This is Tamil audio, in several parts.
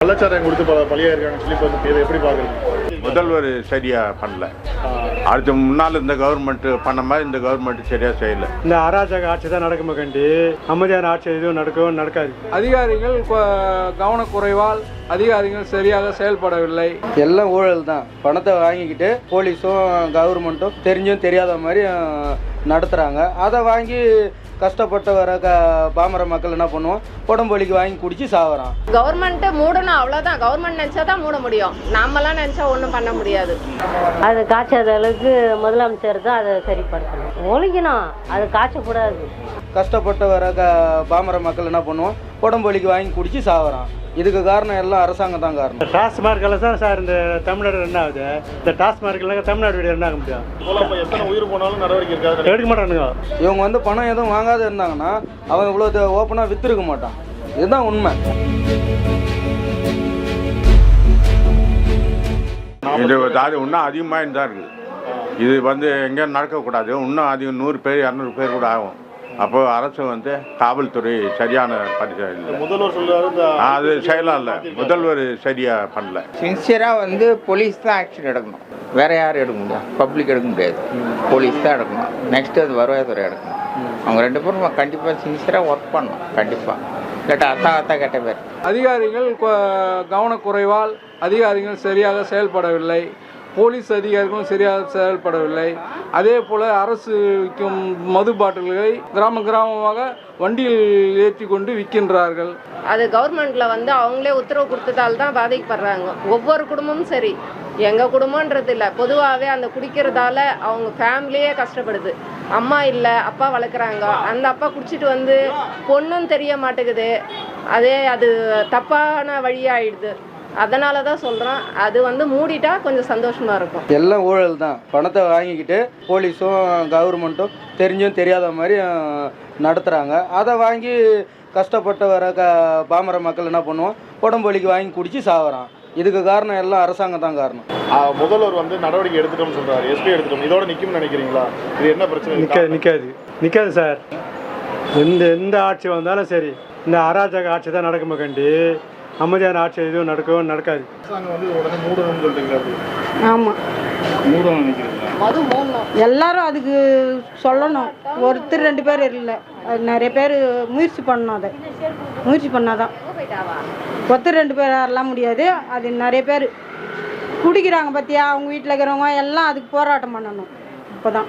கள்ளச்சாராயம் கொடுத்து பலியாக இருக்காங்கன்னு சொல்லி இப்போ இதை எப்படி பார்க்குறீங்க? முதல்வர் சரியாக பண்ணல. அடுத்து முன்னால் இந்த கவர்மெண்ட் பண்ண மாதிரி இந்த கவர்மெண்ட் சரியாக செய்யலை. இந்த அராஜக ஆட்சி தான் நடக்குமா கண்டி அமைதியான ஆட்சி எதுவும் நடக்காது. அதிகாரிகள் கவனக்குறைவால் அதிகாரிகள் சரியாக செயல்படவில்லை. எல்லாம் ஊழல் தான். பணத்தை வாங்கிக்கிட்டு போலீஸும் கவர்மெண்ட்டும் தெரிஞ்சும் தெரியாத மாதிரி நடத்துகிறாங்க. அதை வாங்கி கஷ்டப்பட்டு வர பாமர மக்கள் என்ன பண்ணுவோம், உடம்பொலிக்கு வாங்கி குடிச்சு சாவறான். கவர்மெண்ட்டை மூடணும், அவ்வளோதான். கவர்மெண்ட் நினச்சா தான் மூட முடியும், நாமெல்லாம் நினச்சா ஒன்றும் பண்ண முடியாது. அது காய்ச்சாத அளவுக்கு முதலமைச்சர் தான் அதை சரிப்படுத்தணும், ஒழிக்கணும். அது காய்ச்சக்கூடாது. கஷ்டப்பட்டு வர பாமர மக்கள் என்ன பண்ணுவோம், உடம்பொலிக்கு வாங்கி குடிச்சு சாவறான். இதுக்கு காரணம் எல்லாம் அரசாங்கம் தான் காரணம். டாஸ்மார்க்கில் தான் சார் இந்த தமிழ்நாடு ரன் ஆகுது. இந்த டாஸ்மார்க்கில் தமிழ்நாடு ரன் ஆக முடியும். எத்தனை உயிர் போனாலும் நடவடிக்கை இருக்காது, எடுக்க மாட்டானுங்க. இவங்க வந்து பணம் எதுவும் வாங்காத இருந்தாங்கன்னா அவன் இவ்வளோ ஓப்பனாக விற்றுருக்க மாட்டான். இதுதான் உண்மை. இது இன்னும் அதிகமாக தான் இருக்குது. இது எங்கேயும் நடக்கக்கூடாது. இன்னும் அதிகம் 100 பேர் 200 பேர் கூட ஆகும். அப்போ அரசு காவல்துறை சரியான பரிசீலனை. முதல்வர் சொல்றாரு அது செயலா இல்லை, முதல்வர் சரியா பண்ணல. சின்சியராக போலீஸ் தான் ஆக்ஷன் எடுக்கணும், வேற யாரும் எடுக்க முடியாது. பப்ளிக் எடுக்க முடியாது, போலீஸ் தான் எடுக்கணும். நெக்ஸ்ட் அது வருவாய்த்துறை எடுக்கணும். அவங்க 2 பேரும் கண்டிப்பாக சின்சியராக ஒர்க் பண்ணணும். கண்டிப்பாக இல்லாட்டா அத்தா கெட்ட பேர். அதிகாரிகள் கவனக்குறைவால் அதிகாரிகள் சரியாக செயல்படவில்லை. போலீஸ் அதிகாரிகளும் சரியாக செயல்படவில்லை. அதே போல் அரசு விற்கும் மது பாட்டில்களை கிராமமாக வண்டியில் ஏற்றி கொண்டு விற்கின்றார்கள். அது கவர்மெண்ட்டில் அவங்களே உத்தரவு கொடுத்ததால் தான் பாதிக்கப்படுறாங்க. ஒவ்வொரு குடும்பமும் சரி, எங்கள் குடும்பன்றது இல்லை, பொதுவாகவே அந்த குடிக்கிறதால அவங்க ஃபேமிலியே கஷ்டப்படுது. அம்மா இல்லை, அப்பா வளர்க்குறாங்க. அந்த அப்பா குடிச்சிட்டு பொண்ணும் தெரிய மாட்டேங்குது. அது தப்பான வழியாகிடுது. அதனால தான் சொல்கிறோம், அது மூடிட்டா கொஞ்சம் சந்தோஷமாக இருக்கும். எல்லாம் ஊழல் தான். பணத்தை வாங்கிக்கிட்டு போலீஸும் கவர்மெண்ட்டும் தெரிஞ்சும் தெரியாத மாதிரி நடத்துகிறாங்க. அதை வாங்கி கஷ்டப்பட்டு வர பாமர மக்கள் என்ன பண்ணுவோம், உடம்பொலிக்கு வாங்கி குடிச்சு சாவறான். இதுக்கு காரணம் எல்லாம் அரசாங்கம் தான் காரணம். முதல்வர் நடவடிக்கை எடுத்துட்டோம்னு சொல்கிறார், எஸ்பி எடுத்துட்டோம். இதோட நிற்கும்னு நினைக்கிறீங்களா? இது என்ன பிரச்சனை? நிற்காது சார். எந்த ஆட்சி வந்தாலும் சரி, இந்த அராஜக ஆட்சி தான் நடக்குமா கண்டி அமைதியான ஆட்சி எதுவும் நடக்காது. ஆமாம், எல்லாரும் அதுக்கு சொல்லணும். ஒருத்தர் 2 பேர் இல்லை, நிறைய பேர் முயற்சி பண்ணணும். அதை முயற்சி பண்ணாதான். ஒருத்தர் 2 பேர் எல்லாம் முடியாது. அது நிறைய பேர் குடிக்கிறாங்க பார்த்தியா, அவங்க வீட்டில் இருக்கிறவங்க எல்லாம் அதுக்கு போராட்டம் பண்ணணும். இப்போதான்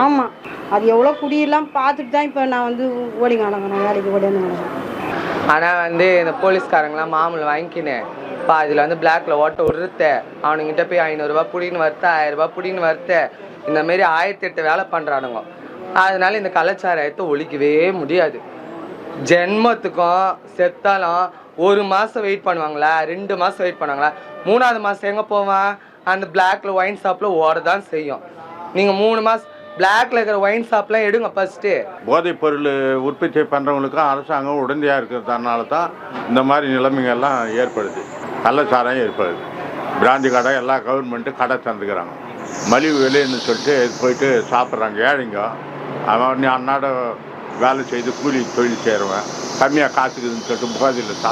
ஆமாம், அது எவ்வளோ குடியெல்லாம் பார்த்துட்டு தான் இப்போ நான் ஓடிங்க அடங்கணும், வேலைக்கு ஓடியாந்து. ஆனால் இந்த போலீஸ்காரங்களாம் மாமூல் வாங்கிக்கினேன் அதில் பிளாக்ல ஓட்ட விடுறத, அவனுங்கிட்ட போய் 500 ரூபா புடின்னு வருத்த, 1000 ரூபா புடின்னு வருத்த, இந்த மாதிரி 1008 வேலை பண்ணுறானுங்க. அதனால இந்த கலாச்சாரத்தை ஒழிக்கவே முடியாது. ஜென்மத்துக்கும் செத்தாலும் 1 மாதம் வெயிட் பண்ணுவாங்களா, 2 மாதம் வெயிட் பண்ணுவாங்களா, 3ஆவது மாதம் எங்கே போவான், அந்த பிளாக்ல ஒயின் ஷாப்பில் ஓடதான் செய்யும். நீங்கள் 3 மாதம் பிளாக்ல இருக்கிற ஒயின் ஷாப்லாம் எடுங்க ஃபர்ஸ்ட்டு. போதைப் பொருள் உற்பத்தி பண்ணுறவங்களுக்கும் அரசாங்கம் உடந்தையாக இருக்கிறதுனால தான் இந்த மாதிரி நிலைமைகள்லாம் ஏற்படுது. கள்ளச்சாராயம் ஏற்படுது. பிராந்தி கடை எல்லாம் கவர்மெண்ட்டு கடை தந்துக்கிறாங்க. மலிவு விலைன்னு சொல்லிட்டு போயிட்டு சாப்பிட்றாங்க ஏழைங்க. அவன் அன்னாட வேலை செய்து கூலி தொழில் செய்கிறவன் கம்மியாக காசுக்குதுன்னு சொல்லிட்டு முகாதியில்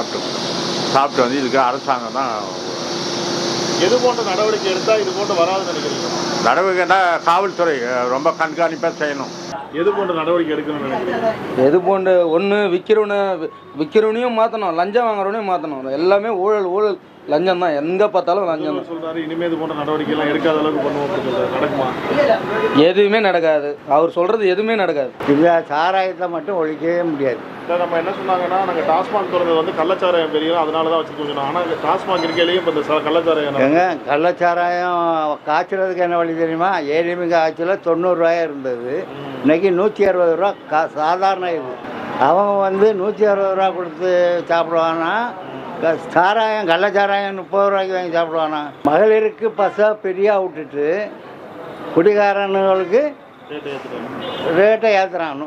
சாப்பிட்டு இதுக்கு அரசாங்கம் தான். எது போன்ற நடவடிக்கை எடுத்தால் இது போன்ற வராதுன்னு நினைக்கிறீங்க? நடவடிக்கைன்னா காவல்துறை ரொம்ப கண்காணிப்பாக செய்யணும். எது போன்ற நடவடிக்கை எடுக்கணும்னு நினைக்கிறீங்க? எது போன்ற ஒன்று விற்கிறவனையும் மாற்றணும், லஞ்சம் வாங்குறவனையும் மாற்றணும். எல்லாமே ஊழல் லஞ்சம் தான். எங்கே பார்த்தாலும் லஞ்சம் தான் சொல்கிறாரு. இனிமேல் இது போன்ற நடவடிக்கைலாம் எடுக்காத அளவுக்கு பண்ணுவோம் சொல்கிறார். நடக்குமா? எதுவுமே நடக்காது. அவர் சொல்கிறது எதுவுமே நடக்காது. இந்த சாராயத்தை மட்டும் ஒழிக்கவே முடியாது. நம்ம என்ன சொன்னாங்கன்னா, நாங்கள் டாஸ்மாக் திறந்தது கள்ளச்சாராயம் பெரியலாம், அதனால தான் வச்சுருக்கோம் சொன்னோம். ஆனால் டாஸ்மாக் இருக்கையிலையும் இப்போ இந்த கள்ளச்சாராயம் கள்ளச்சாராயம் காய்ச்சறதுக்கு என்ன வழி தெரியுமா? ஏடிஎம்கே ஆட்சியில் 90 ரூபாயா இருந்தது, இன்னைக்கு 160 ரூபா சாதாரண. இது அவங்க 160 ரூபா கொடுத்து சாப்பிடுவானா? சாராயம் கள்ளச்சாராயம் 30 ரூபாய்க்கு வாங்கி சாப்பிடுவானா? மகளிருக்கு பசா பெரியா விட்டுட்டு குடிகாரனுங்களுக்கு ரேட்டை ஏற்றுறான்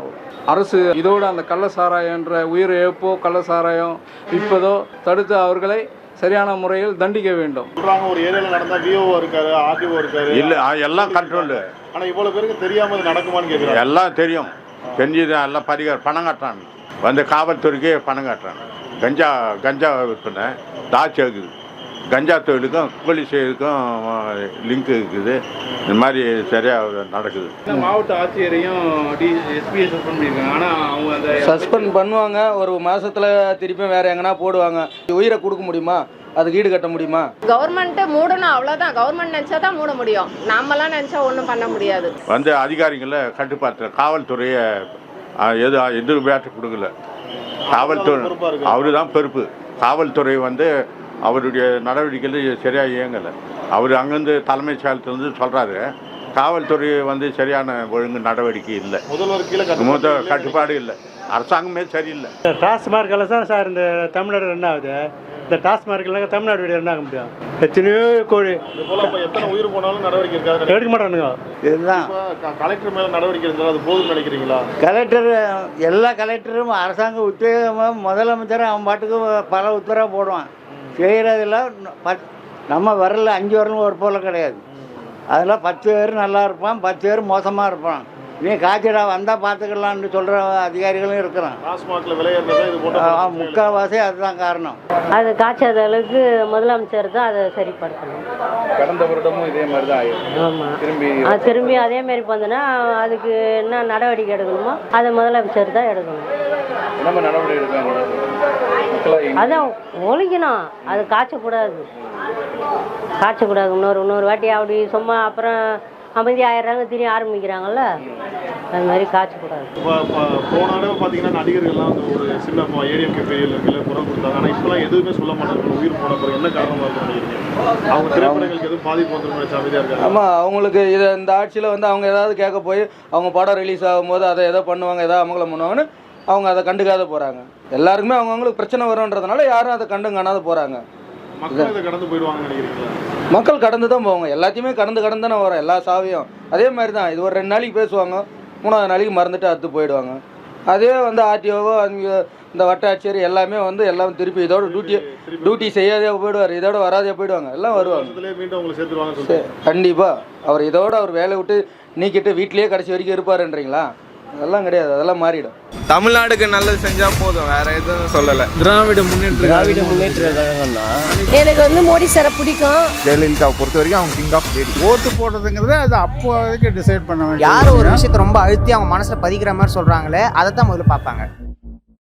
அரசு. இதோடு அந்த கள்ளச்சாராயன்ற உயிர் இழப்போ கள்ளச்சாராயம் விற்பதோ தடுத்து அவர்களை சரியான முறையில் தண்டிக்க வேண்டும். ஒரு ஏரியாவில் நடந்தால் விஓ இருக்காரு, ஆர்டிஓ இருக்காரு, இல்லை எல்லாம் கண்ட்ரோல். ஆனால் இவ்வளோ பேருக்கு தெரியாமல் நடக்குமான்னு கேட்குறாங்க. எல்லாம் தெரியும், தெரிஞ்சுதான் எல்லாம் பணம் கட்டுறாங்க. காவல்துறைக்கு பணம் கட்டுறாங்க. கஞ்சா விற்பனை டார்ச் ஆகுது. கஞ்சா தொழிலுக்கும் கூலி செய்யறதுக்கும் லிங்க் இருக்குது. இந்த மாதிரி சரியாக நடக்குது. மாவட்ட ஆட்சியரையும் எஸ்பியை சஸ்பெண்ட் பண்ணியிருக்காங்க. ஆனால் அவங்க அந்த சஸ்பெண்ட் பண்ணுவாங்க, ஒரு மாசத்துல திருப்பியும் வேற எங்கன்னா போடுவாங்க. உயிரை கொடுக்க முடியுமா? அதுக்கு ஈடு கட்ட முடியுமா? கவர்மெண்ட்டு மூடணும், அவ்வளோதான். கவர்மெண்ட் நினச்சா தான் மூட முடியும். நாமெல்லாம் நினச்சா ஒன்றும் பண்ண முடியாது. அதிகாரிகளை கட்டுப்பாட்டு காவல்துறையை எதிர்பார்த்து கொடுக்கல. காவல்துறை அவரு தான் பொறுப்பு. காவல்துறை அவருடைய நடவடிக்கைகள் சரியாக இயங்கலை. அவர் அங்கேருந்து தலைமைச் செயலத்திலிருந்து சொல்கிறாரு, காவல்துறை சரியான ஒழுங்கு நடவடிக்கை இல்லை, முதல்வர் கட்டுப்பாடு இல்லை, அரசாங்கமே சரியில்லை. டாஸ்மார்க்கெல்லாம் தான் சார் இந்த தமிழ்நாடு ரன் ஆகுது. இந்த டாஸ்மார்க்கெல்லாம் தமிழ்நாடு ரன் ஆக முடியும். எத்தனையோ கோடி எத்தனை உயிர் போனாலும் நடவடிக்கை இருக்காது, எடுக்க மாட்டானுங்க. இதுதான் கலெக்டர் மேலே நடவடிக்கை இருந்தால் அது போதும்னு நினைக்கிறீங்களா? கலெக்டர் எல்லா கலெக்டரும் அரசாங்க உத்தியோகமாக முதலமைச்சர் அவன் பாட்டுக்கு பல உத்தரவு போடுவான். செய்கிறதில்ல நம்ம வரல 5 வரலும் ஒரு போல கிடையாது. அதில் 10 பேர் நல்லா இருப்பான், 10 பேர் மோசமாக இருப்பான். நீ காய்ச்சடா வந்தால் பார்த்துக்கலான்னு சொல்கிற அதிகாரிகளும் இருக்கிறான். டாஸ்மாகில் விலையேறது இது போட்ட முக்கால்வாசி அதுதான் காரணம். அது காய்ச்சாத அளவுக்கு முதலமைச்சர் தான் அதை சரிப்படுத்தணும். கடந்த வருடமும் இதே மாதிரி தான் ஆயிடும். ஆமாம், திரும்பி அதே மாதிரி வந்தோன்னா அதுக்கு என்ன நடவடிக்கை எடுக்கணுமோ அதை முதலமைச்சர் தான் எடுக்கணும். என்ன நடவடிக்கை எடுக்கணும்? அதான் ஒழிக்கணும். அது காய்ச்சக்கூடாது. இன்னொரு வாட்டி அப்படி சும்மா அப்புறம் அமைதி ஆயிடுறாங்க, திரும்பி ஆரம்பிக்கிறாங்கல்ல, அது மாதிரி காய்ச்சக்கூடாது. போன தடவை பார்த்தீங்கன்னா நடிகர்கள்லாம் ஒரு சின்ன ஏடிஎம்கே பெரியல குரல் கொடுத்தாங்க. ஆனால் இப்போலாம் எதுவுமே சொல்ல மாட்டாங்க. உயிர் போன பிறகு என்ன காரணமாக இருக்கும்? அவங்க திரைப்படங்களுக்கு எதுவும் பாதிப்பு வந்துடும் அமைதியாக இருக்காங்க. ஆமாம், அவங்களுக்கு இதை இந்த ஆட்சியில் அவங்க ஏதாவது கேட்க போய் அவங்க படம் ரிலீஸ் ஆகும்போது அதை எதோ பண்ணுவாங்க, எதாவது அமங்கலம் பண்ணுவாங்கன்னு அவங்க அதை கண்டுக்காத போகிறாங்க. எல்லாருக்குமே அவங்களுக்கு பிரச்சனை வரும்ன்றதுனால யாரும் அதை கண்டும் காணாத போகிறாங்க. கடந்து போயிடுவாங்கன்னு நினைக்கிறீங்களா? மக்கள் கடந்து தான் போவாங்க. எல்லாத்தையுமே கடந்து தானே வரும், எல்லா சாவியும் அதே மாதிரி தான். இது ஒரு 2 நாளைக்கு பேசுவாங்க, 3வது நாளைக்கு மறந்துட்டு அத்து போயிடுவாங்க. அதே ஆர்டிஓவோ இந்த வட்டாட்சியர் எல்லாமே எல்லாம் திருப்பி இதோட டியூட்டி செய்யாதே போயிடுவார், இதோட வராதே போயிடுவாங்க, எல்லாம் வருவாங்க. கண்டிப்பாக அவர் இதோட அவர் வேலையை விட்டு நீக்கிட்டு வீட்டிலேயே கடைசி வரைக்கும் இருப்பாருன்றீங்களா? அதெல்லாம் கிடையாது, அதெல்லாம் மாறிடும். தமிழ்நாடுக்கு நல்லது செஞ்சா போதும், வேற எதுவும் சொல்லலை. திராவிட முன்னேற்ற கழகம்னா எனக்கு மோடி சாரை பிடிக்கும். ஜெயலலிதாவை பொறுத்த வரைக்கும் அவங்க கிங் ஆஃப் லேடி. ஓட்டு போடுறதுங்கிறது அது அப்போதைக்கு டிசைட் பண்ண வேண்டிய. யார் ஒரு விஷயத்தை ரொம்ப அழுத்தி அவங்க மனசுல பதிக்கிற மாதிரி சொல்றாங்களே அதை தான் முதல்ல பார்ப்பாங்க.